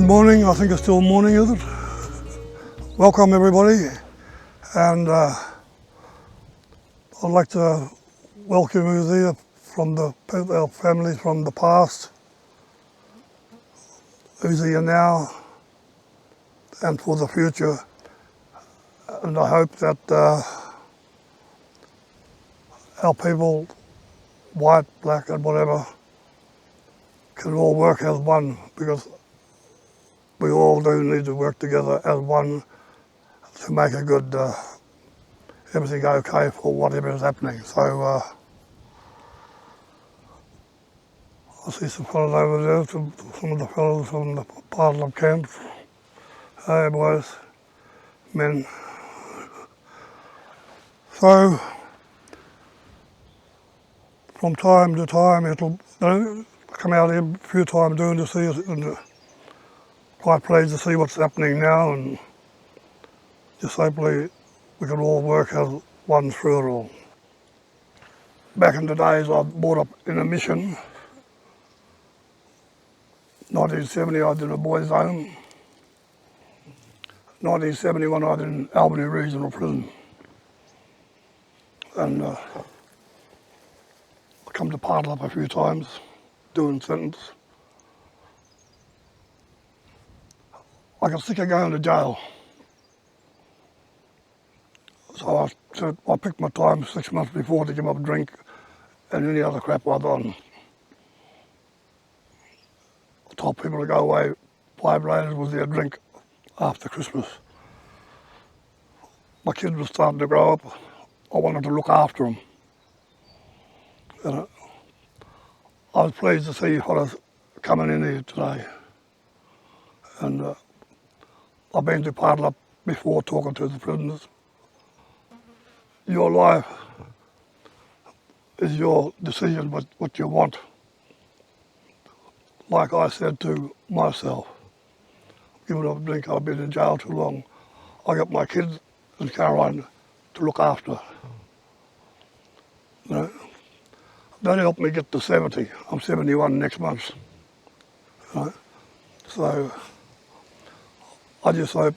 morning. I think it's still morning, is it? Welcome everybody, and I'd like to welcome you there from our families from the past, who's here now, and for the future. And I hope that our people, white, black and whatever, can all work as one, because we all do need to work together as one to make a good, everything okay for whatever is happening. So I see some fellows over there, some of the fellows from the Pardelup camp. Hey boys, men. So from time to time it'll come out here a few times doing to see us, and quite pleased to see what's happening now, and just hopefully we can all work as one through it all. Back in the days I brought up in a mission. 1970 I was in a boys' home. 1971 I was in Albany Regional Prison. And I come to Pardelup a few times, doing sentence. I got sick of going to jail. So I said, I picked my time 6 months before to give up drink and any other crap I was on. I told people to go away 5 days with their drink after Christmas. My kids were starting to grow up. I wanted to look after them. And I was pleased to see fellas coming in here today. And I've been to Pardelup before talking to the prisoners. Your life is your decision what you want. Like I said to myself, giving up drink, I've been in jail too long. I got my kids and Caroline to look after. You know, that helped me get to 70. I'm 71 next month. You know? So I just hope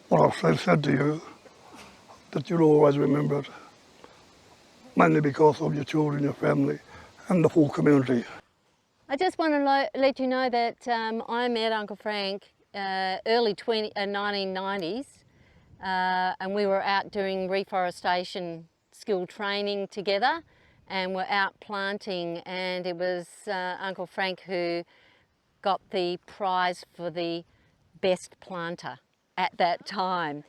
what I've said to you, that you'll always remember it, mainly because of your children, your family, and the full community. I just want to let you know that I met Uncle Frank early 1990s, and we were out doing reforestation skill training together, and we're out planting, and it was Uncle Frank who got the prize for the best planter at that time.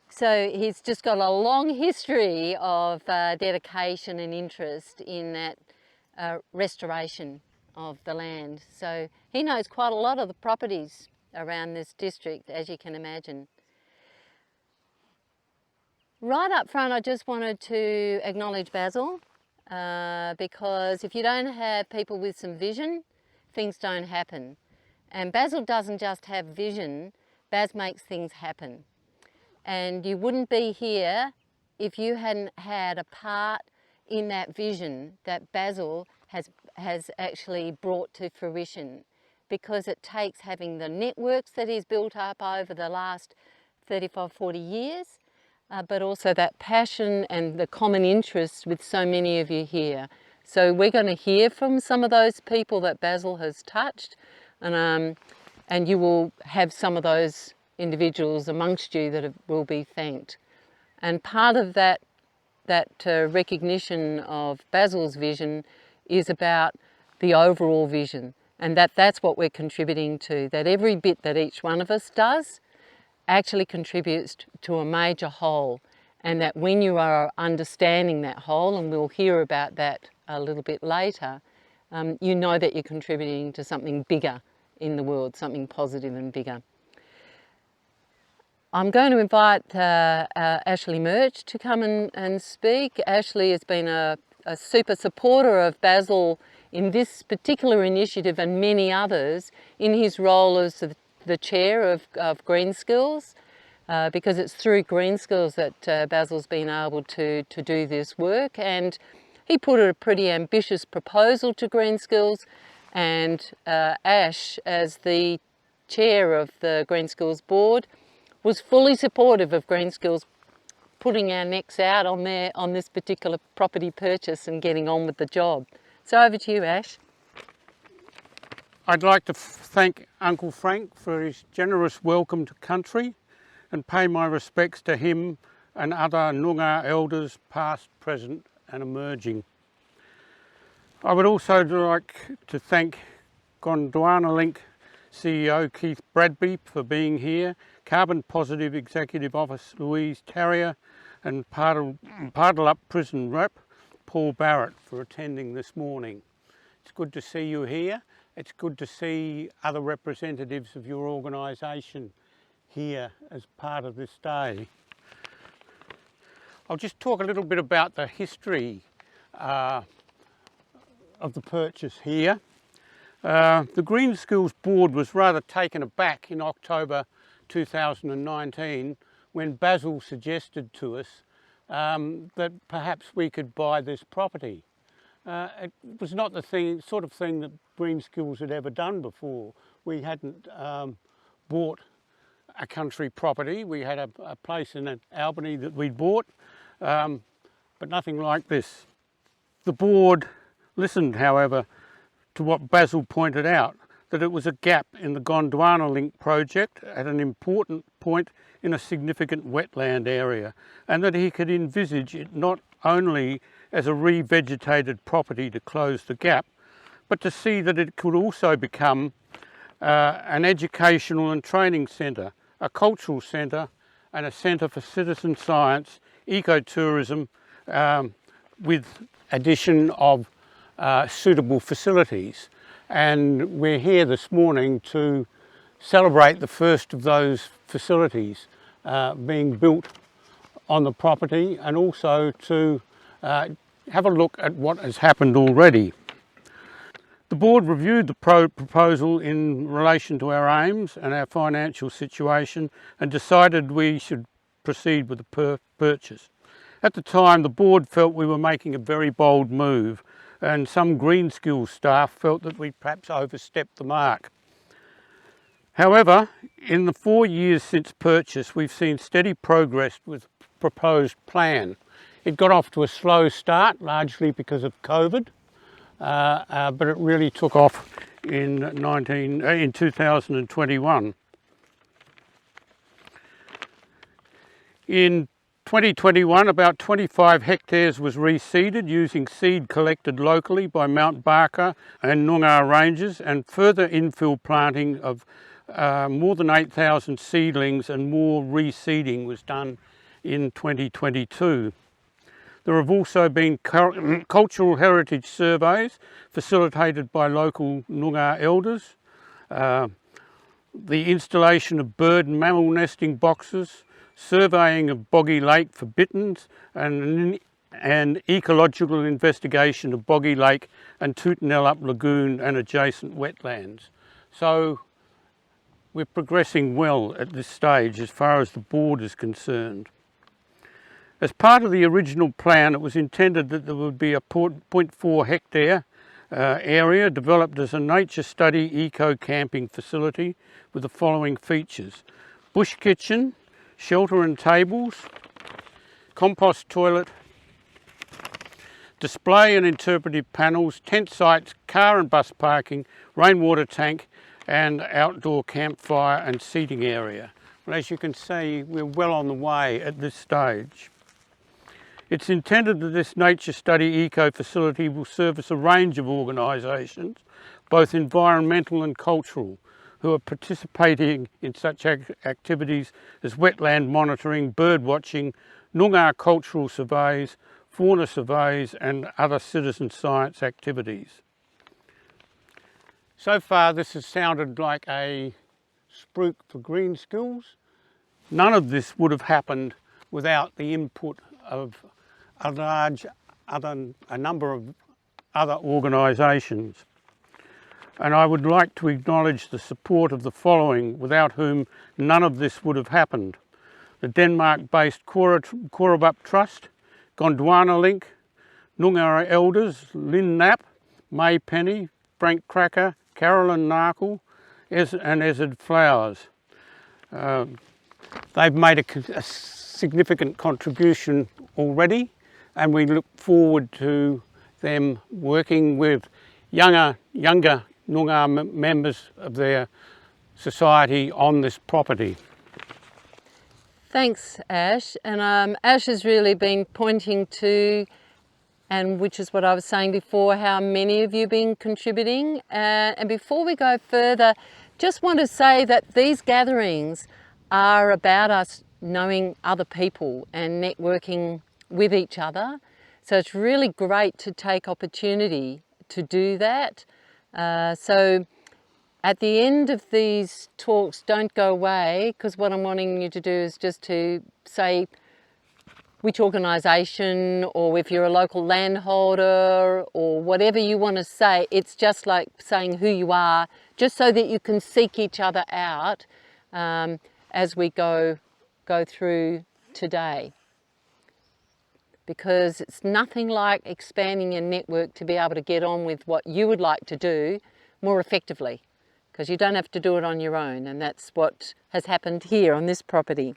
So he's just got a long history of dedication and interest in that restoration of the land. So he knows quite a lot of the properties around this district, as you can imagine. Right up front, I just wanted to acknowledge Basil, because if you don't have people with some vision, things don't happen. And Basil doesn't just have vision, Baz makes things happen. And you wouldn't be here if you hadn't had a part in that vision that Basil has actually brought to fruition, because it takes having the networks that he's built up over the last 35, 40 years, but also that passion and the common interests with so many of you here. So we're going to hear from some of those people that Basil has touched, and you will have some of those individuals amongst you that will be thanked. And part of that recognition of Basil's vision is about the overall vision, and that's what we're contributing to, that every bit that each one of us does actually contributes to a major whole, and that when you are understanding that whole, and we'll hear about that a little bit later, you know that you're contributing to something bigger in the world, something positive and bigger. I'm going to invite Ashleigh Murch to come and speak. Ashleigh has been a super supporter of Basil in this particular initiative and many others in his role as the chair of Green Skills, because it's through Green Skills that Basil's been able to do this work. And he put a pretty ambitious proposal to Green Skills, and Ash, as the chair of the Green Skills Board, was fully supportive of Green Skills putting our necks out on this particular property purchase and getting on with the job. So over to you, Ash. I'd like to thank Uncle Frank for his generous welcome to country and pay my respects to him and other Noongar Elders past, present and emerging. I would also like to thank Gondwana Link CEO Keith Bradby for being here, Carbon Positive Executive Officer Louise and Pardelup Prison Rep Paul Barratt for attending this morning. It's good to see you here. It's good to see other representatives of your organisation here as part of this day. I'll just talk a little bit about the history of the purchase here. The Green Skills Board was rather taken aback in October 2019 when Basil suggested to us that perhaps we could buy this property. It was not the sort of thing that Green Skills had ever done before. We hadn't bought a country property. We had a place in Albany that we'd bought, but nothing like this. The board listened, however, to what Basil pointed out, that it was a gap in the Gondwana Link project at an important point in a significant wetland area, and that he could envisage it not only as a revegetated property to close the gap, but to see that it could also become an educational and training centre, a cultural centre and a centre for citizen science, ecotourism, with addition of suitable facilities. And we're here this morning to celebrate the first of those facilities being built on the property, and also to have a look at what has happened already. The board reviewed the proposal in relation to our aims and our financial situation and decided we should proceed with the purchase. At the time, the board felt we were making a very bold move, and some Green Skills staff felt that we perhaps overstepped the mark. However, in the 4 years since purchase, we've seen steady progress with the proposed plan. It got off to a slow start, largely because of COVID, but it really took off in 2021. In 2021, about 25 hectares was reseeded using seed collected locally by Mount Barker and Noongar Rangers, and further infill planting of more than 8,000 seedlings and more reseeding was done in 2022. There have also been cultural heritage surveys facilitated by local Noongar Elders, the installation of bird and mammal nesting boxes, surveying of Boggy Lake for bitterns, and an ecological investigation of Boggy Lake and Tootanellup Lagoon and adjacent wetlands. So we're progressing well at this stage as far as the board is concerned. As part of the original plan, it was intended that there would be a 0.4 hectare area developed as a nature study eco-camping facility with the following features: bush kitchen, shelter and tables, compost toilet, display and interpretive panels, tent sites, car and bus parking, rainwater tank and outdoor campfire and seating area. Well, as you can see, we're well on the way at this stage. It's intended that this nature study eco facility will service a range of organisations, both environmental and cultural, who are participating in such activities as wetland monitoring, bird watching, Noongar cultural surveys, fauna surveys and other citizen science activities. So far this has sounded like a spruik for Green Skills. None of this would have happened without the input of a number of other organisations. And I would like to acknowledge the support of the following, without whom none of this would have happened: the Denmark-based Pardelup Trust, Gondwana Link, Noongar Elders, Lynn Knapp, May Penny, Frank Krakouer, Carolyn Narkle, and Ezzard flowers. They've made a significant contribution already, and we look forward to them working with younger Noongar members of their society on this property. Thanks, Ash. And Ash has really been pointing to, and which is what I was saying before, how many of you have been contributing. And before we go further, just want to say that these gatherings are about us knowing other people and networking with each other. So it's really great to take opportunity to do that. So at the end of these talks, don't go away, because what I'm wanting you to do is just to say which organisation, or if you're a local landholder, or whatever you want to say. It's just like saying who you are, just so that you can seek each other out as we go through today. Because it's nothing like expanding your network to be able to get on with what you would like to do more effectively, because you don't have to do it on your own, and that's what has happened here on this property.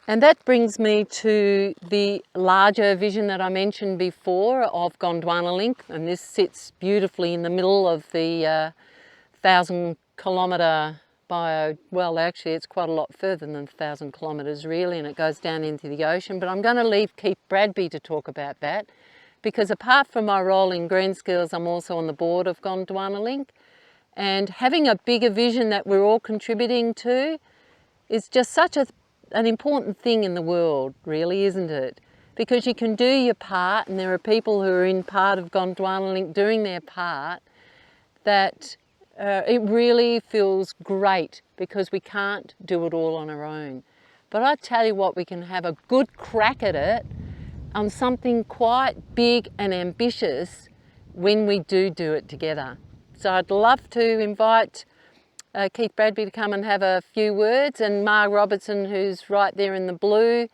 And that brings me to the larger vision that I mentioned before of Gondwana Link, and this sits beautifully in the middle of the 1,000-kilometre well, actually it's quite a lot further than 1,000 kilometres really, and it goes down into the ocean. But I'm going to leave Keith Bradby to talk about that, because apart from my role in Green Skills, I'm also on the board of Gondwana Link, and having a bigger vision that we're all contributing to is just such an important thing in the world, really, isn't it? Because you can do your part, and there are people who are in part of Gondwana Link doing their part, that it really feels great, because we can't do it all on our own. But I tell you what, we can have a good crack at it on something quite big and ambitious when we do it together. So I'd love to invite Keith Bradby to come and have a few words, and Mark Robertson, who's right there in the blue,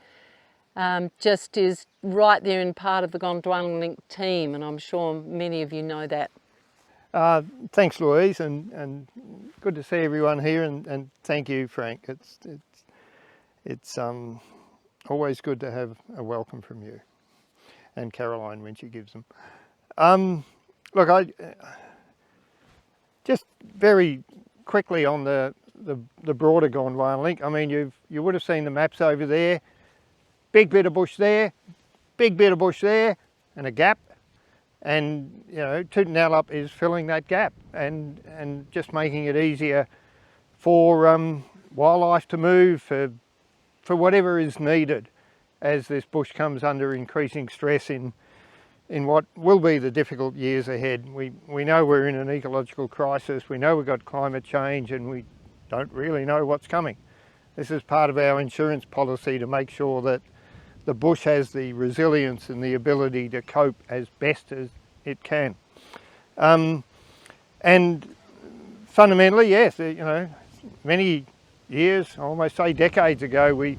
just is right there in part of the Gondwana Link team, and I'm sure many of you know that. Thanks, Louise, and good to see everyone here, and thank you, Frank. It's always good to have a welcome from you, and Caroline when she gives them. Look, I just very quickly on the broader Gondwana Link. I mean, you would have seen the maps over there. Big bit of bush there, big bit of bush there, and a gap. And you know, Tootanellup is filling that gap and just making it easier for wildlife to move, for whatever is needed as this bush comes under increasing stress in what will be the difficult years ahead. We know we're in an ecological crisis, we know we've got climate change, and we don't really know what's coming. This is part of our insurance policy to make sure that the bush has the resilience and the ability to cope as best as it can. And fundamentally, yes, you know, many years, I almost say decades ago, a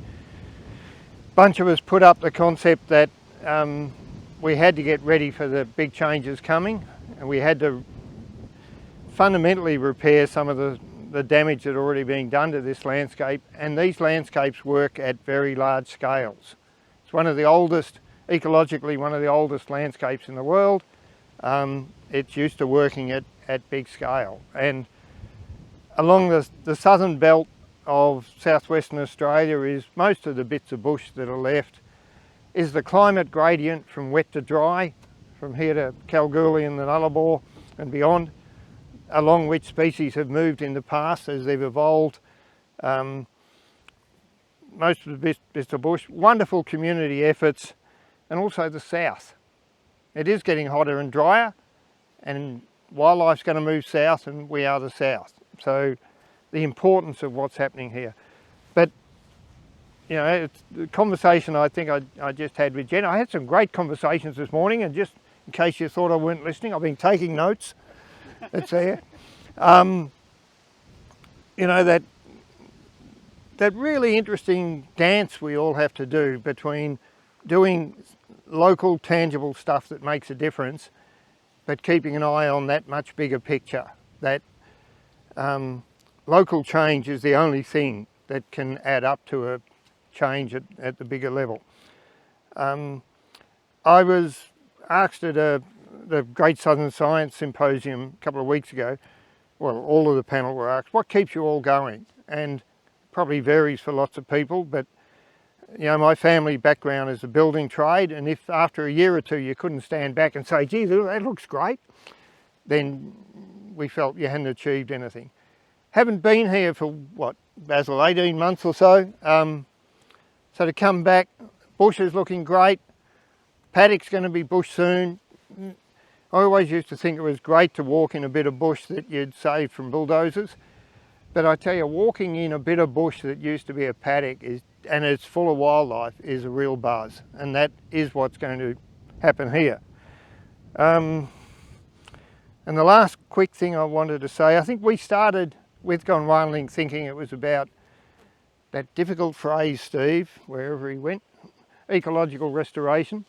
bunch of us put up the concept that we had to get ready for the big changes coming, and we had to fundamentally repair some of the damage that had already been done to this landscape, and these landscapes work at very large scales. It's one of the oldest, ecologically one of the oldest landscapes in the world. It's used to working at big scale, and along the southern belt of southwestern Australia is most of the bits of bush that are left, is the climate gradient from wet to dry, from here to Kalgoorlie and the Nullarbor and beyond, along which species have moved in the past as they've evolved. Most of the bits of bush, wonderful community efforts, and also the south. It is getting hotter and drier, and wildlife's going to move south, and we are the south. So the importance of what's happening here. But you know, it's the conversation I think I just had with Jen. I had some great conversations this morning, and just in case you thought I weren't listening, I've been taking notes. It's there. You know, that really interesting dance we all have to do between doing local tangible stuff that makes a difference, but keeping an eye on that much bigger picture, that local change is the only thing that can add up to a change at the bigger level. I was asked at the Great Southern Science Symposium a couple of weeks ago, well, all of the panel were asked, what keeps you all going? And probably varies for lots of people, but you know, my family background is the building trade, and if after a year or two you couldn't stand back and say, gee, that looks great, then we felt you hadn't achieved anything. Haven't been here for, what, Basil, 18 months or so. So to come back, bush is looking great, paddock's going to be bush soon. I always used to think it was great to walk in a bit of bush that you'd saved from bulldozers. But I tell you, walking in a bit of bush that used to be a paddock and it's full of wildlife is a real buzz, and that is what's going to happen here. And the last quick thing I wanted to say, I think we started with Gondwana Link thinking it was about that difficult phrase, Steve, wherever he went, ecological restoration.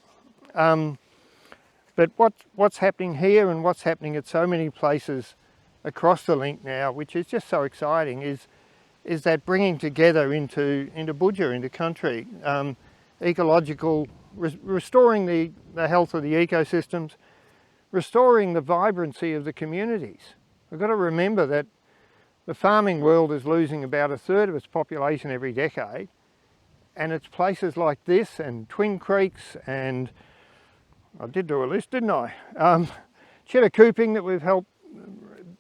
But what's happening here and what's happening at so many places across the link now, which is just so exciting, is that bringing together into budger, into country, ecological, restoring the health of the ecosystems, restoring the vibrancy of the communities. We've got to remember that the farming world is losing about 1/3 of its population every decade, and it's places like this and Twin Creeks, and I did do a list, didn't I? Cheddar Cooping that we've helped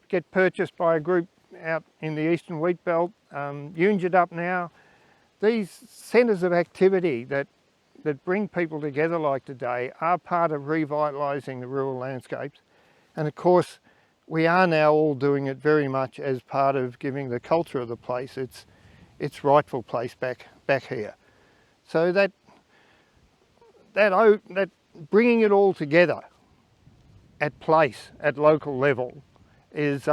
get purchased by a group out in the eastern wheat belt, Ungedup now. These centres of activity that bring people together like today are part of revitalising the rural landscapes. And of course, we are now all doing it very much as part of giving the culture of the place its rightful place back here. So that bringing it all together at place, at local level, is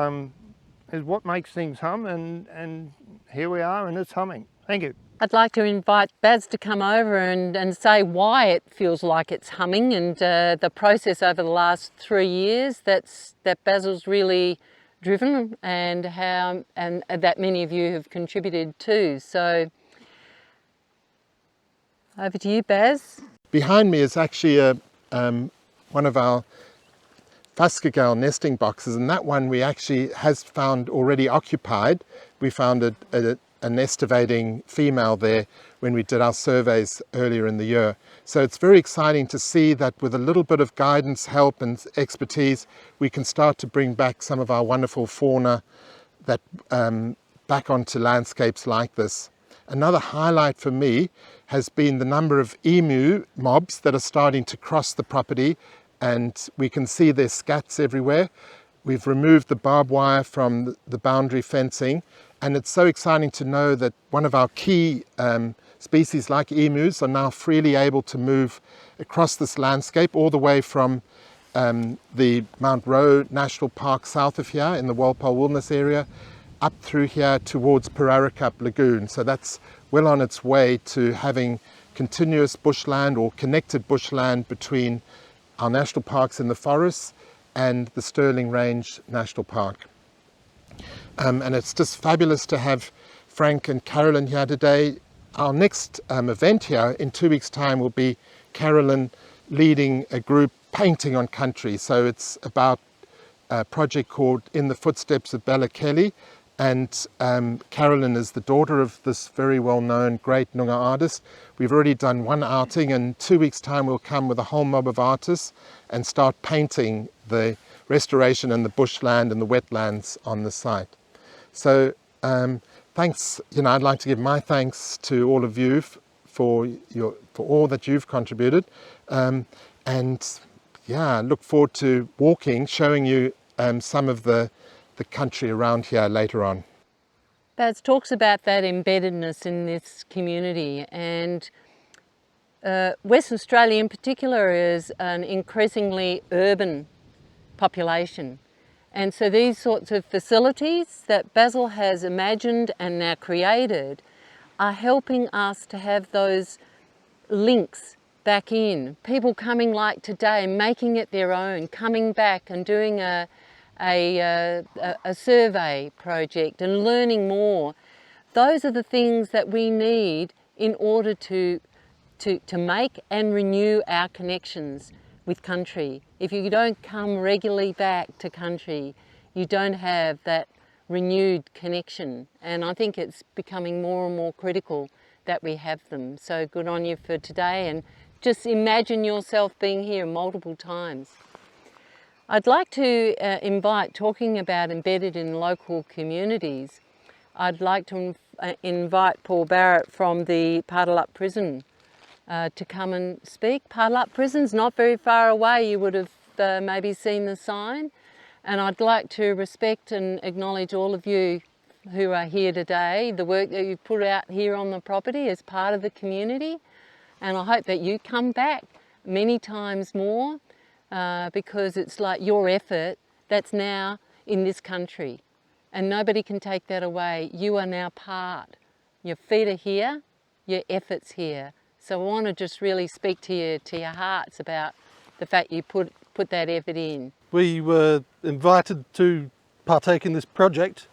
what makes things hum, and here we are, and it's humming. Thank you. I'd like to invite Baz to come over and say why it feels like it's humming, and the process over the last 3 years that Basil's really driven, and how and that many of you have contributed to. So over to you, Baz. Behind me is actually one of our Fuskergale nesting boxes, and that one we actually has found already occupied. We found a nestivating female there when we did our surveys earlier in the year. So it's very exciting to see that with a little bit of guidance, help and expertise, we can start to bring back some of our wonderful fauna that back onto landscapes like this. Another highlight for me has been the number of emu mobs that are starting to cross the property, and we can see their scats everywhere. We've removed the barbed wire from the boundary fencing, and it's so exciting to know that one of our key species like emus are now freely able to move across this landscape all the way from the Mount Roe National Park south of here in the Walpole Wilderness area up through here towards Pardelup Lagoon. So that's well on its way to having continuous bushland or connected bushland between our national parks in the forests and the Stirling Range National Park. And it's just fabulous to have Frank and Carolyn here today. Our next event here in 2 weeks' time will be Carolyn leading a group painting on country. So it's about a project called In the Footsteps of Bella Kelly, and Carolyn is the daughter of this very well-known great Noongar artist. We've already done one outing, and 2 weeks' time we'll come with a whole mob of artists and start painting the restoration and the bushland and the wetlands on the site. So thanks, I'd like to give my thanks to all of you for all that you've contributed, and yeah, look forward to showing you some of the country around here later on. Baz talks about that embeddedness in this community, and Western Australia in particular is an increasingly urban population. And so these sorts of facilities that Basil has imagined and now created are helping us to have those links back in. People coming like today, making it their own, coming back and doing a a survey project and learning more. Those are the things that we need in order to make and renew our connections with country. If you don't come regularly back to country, you don't have that renewed connection. And I think it's becoming more and more critical that we have them. So good on you for today, and just imagine yourself being here multiple times. I'd like to invite, talking about embedded in local communities, I'd like to invite Paul Barratt from the Pardelup prison to come and speak. Pardelup prison's not very far away. You would have maybe seen the sign. And I'd like to respect and acknowledge all of you who are here today, the work that you've put out here on the property as part of the community. And I hope that you come back many times more because it's like your effort that's now in this country. And nobody can take that away. You are now part. Your feet are here, your effort's here. So I want to just really speak to your hearts about the fact you put that effort in. We were invited to partake in this project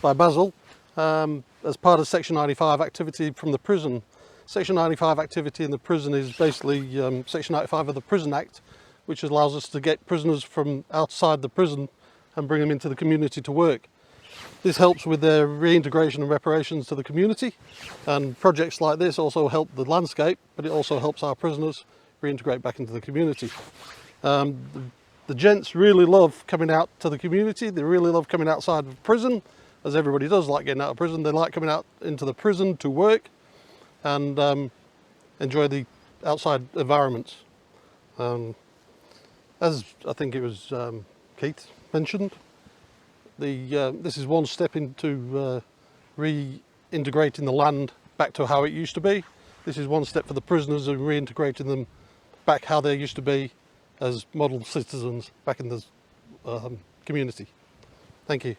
by Basil as part of Section 95 activity from the prison. Section 95 activity in the prison is basically Section 95 of the Prison Act, which allows us to get prisoners from outside the prison and bring them into the community to work. This helps with their reintegration and reparations to the community, and projects like this also help the landscape, but it also helps our prisoners reintegrate back into the community. The gents really love coming out to the community. They really love coming outside of prison, as everybody does like getting out of prison. They like coming out into the prison to work and enjoy the outside environments. As I think it was Keith mentioned, this is one step into reintegrating the land back to how it used to be. This is one step for the prisoners and reintegrating them back how they used to be as model citizens back in the community. Thank you.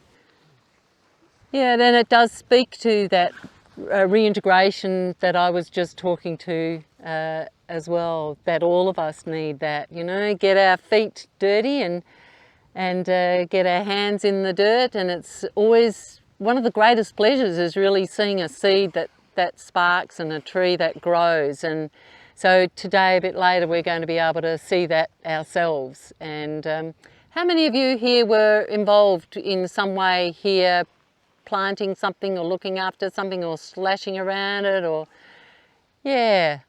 Yeah, then it does speak to that reintegration that I was just talking to as well, that all of us need that, you know, get our feet dirty and get our hands in the dirt. And it's always one of the greatest pleasures is really seeing a seed that sparks and a tree that grows. And so today, a bit later, we're going to be able to see that ourselves. And how many of you here were involved in some way here, planting something or looking after something or slashing around it, or, yeah.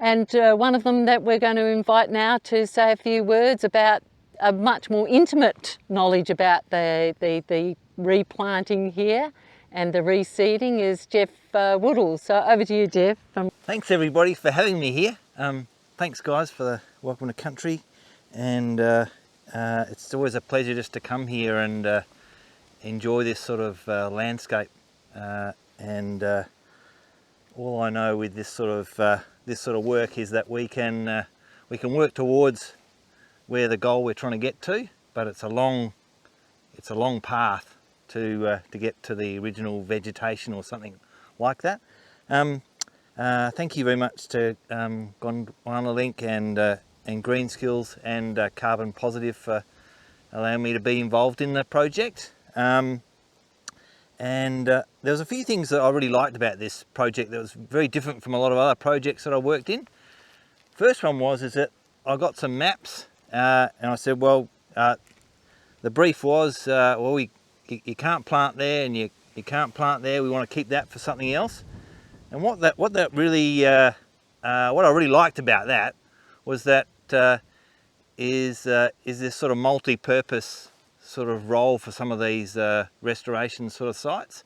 And one of them that we're going to invite now to say a few words about a much more intimate knowledge about the replanting here and the reseeding is Geoff Woodall. So over to you, Geoff. Thanks everybody for having me here. Thanks guys for the welcome to country, and it's always a pleasure just to come here and enjoy this sort of landscape. And all I know with this sort of work is that we can work towards where the goal we're trying to get to, but it's a long path to get to the original vegetation or something like that. Thank you very much to Gondwana Link and Green Skills and Carbon Positive for allowing me to be involved in the project. And there was a few things that I really liked about this project that was very different from a lot of other projects that I worked in. First one is that I got some maps and I said, well, the brief was, well, you can't plant there and you can't plant there. We want to keep that for something else. And what I really liked about that was that is this sort of multi-purpose sort of role for some of these restoration sort of sites,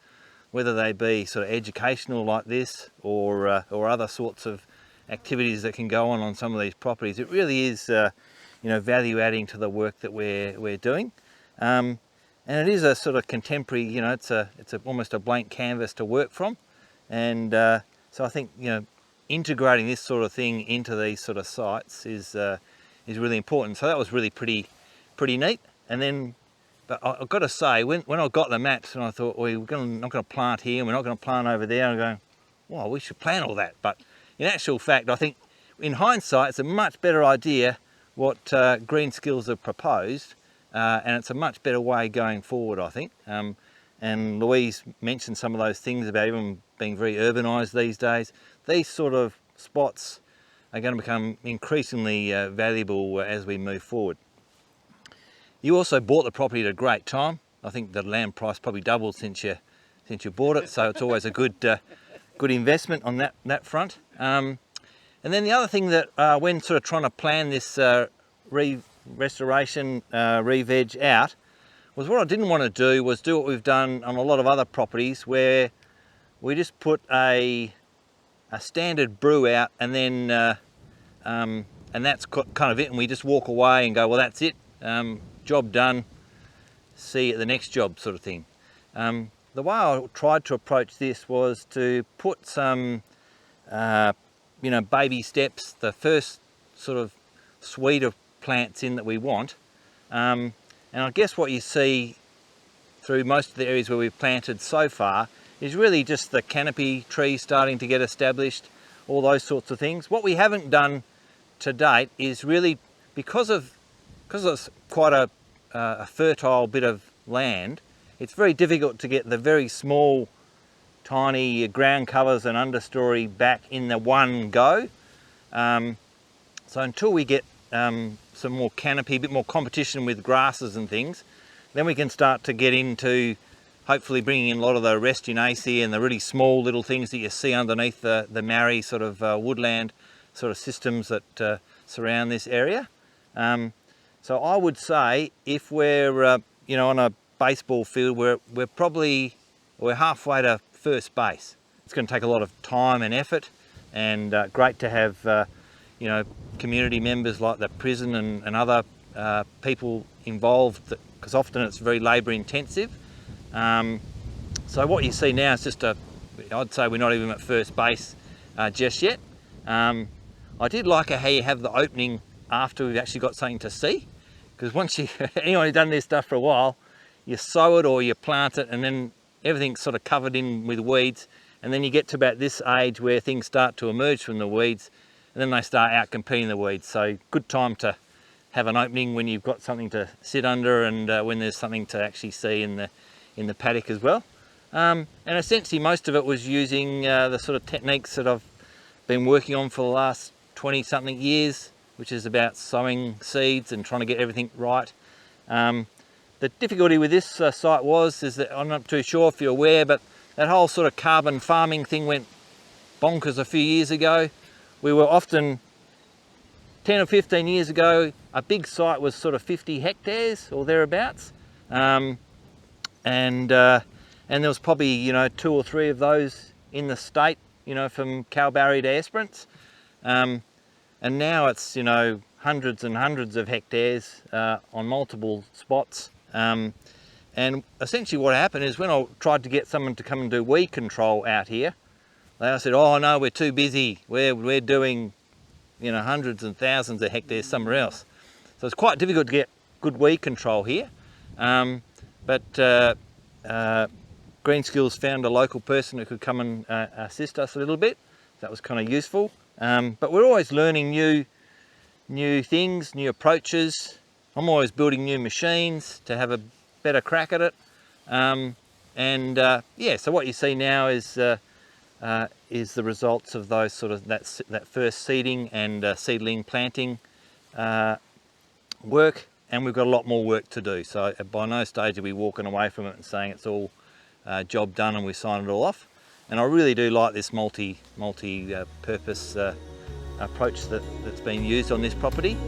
whether they be sort of educational like this or other sorts of activities that can go on some of these properties. It really is you know, value adding to the work that we're doing. And it is a sort of contemporary, you know, it's almost a blank canvas to work from. And so I think, you know, integrating this sort of thing into these sort of sites is really important. So that was really pretty neat. And then, but I've got to say, when I got the maps and I thought, well, not going to plant here and we're not going to plant over there, I'm going, well, we should plant all that. But in actual fact, I think in hindsight, it's a much better idea what Green Skills have proposed and it's a much better way going forward, I think. And Louise mentioned some of those things about even being very urbanised these days. These sort of spots are going to become increasingly valuable as we move forward. You also bought the property at a great time. I think the land price probably doubled since you bought it, so it's always a good investment on that front. And then the other thing that when sort of trying to plan this restoration, re-veg out, was what I didn't want to do was do what we've done on a lot of other properties, where we just put a standard brew out and then and that's kind of it, and we just walk away and go, well, that's it, job done, see you at the next job, sort of thing. The way I tried to approach this was to put some baby steps, the first sort of suite of plants in that we want. And I guess what you see through most of the areas where we've planted so far is really just the canopy trees starting to get established, all those sorts of things. What we haven't done to date is really, because it's quite a fertile bit of land, it's very difficult to get the very small, tiny ground covers and understory back in the one go. So until we get some more canopy, a bit more competition with grasses and things, then we can start to get into hopefully bringing in a lot of the Restinaceae and the really small little things that you see underneath the marri sort of woodland sort of systems that surround this area. So I would say if we're on a baseball field, we're halfway to first base. It's going to take a lot of time and effort, and great to have community members like the prison and other people involved, because often it's very labour intensive. So what you see now is just I'd say we're not even at first base just yet. I did like how you have the opening after we've actually got something to see, because once anyone who's done this stuff for a while, you sow it or you plant it and then everything's sort of covered in with weeds, and then you get to about this age where things start to emerge from the weeds, and then they start out competing the weeds. So good time to have an opening when you've got something to sit under, and when there's something to actually see in the paddock as well. And essentially most of it was using the sort of techniques that I've been working on for the last 20 something years, which is about sowing seeds and trying to get everything right. The difficulty with this site is that, I'm not too sure if you're aware, but that whole sort of carbon farming thing went bonkers a few years ago. We were often, 10 or 15 years ago, a big site was sort of 50 hectares or thereabouts. And there was probably, 2 or 3 of those in the state, from Kalbarri to Esperance. And now it's, hundreds and hundreds of hectares on multiple spots. And essentially what happened is when I tried to get someone to come and do weed control out here, they said, oh no, we're too busy. We're doing, hundreds and thousands of hectares somewhere else. So it's quite difficult to get good weed control here. But Green Skills found a local person who could come and assist us a little bit. That was kind of useful. But we're always learning new things, new approaches. I'm always building new machines to have a better crack at it. So what you see now is the results of those sort of that first seeding and seedling planting work, and we've got a lot more work to do. So by no stage are we walking away from it and saying it's all job done and we sign it all off. And I really do like this multi-purpose approach that's been used on this property.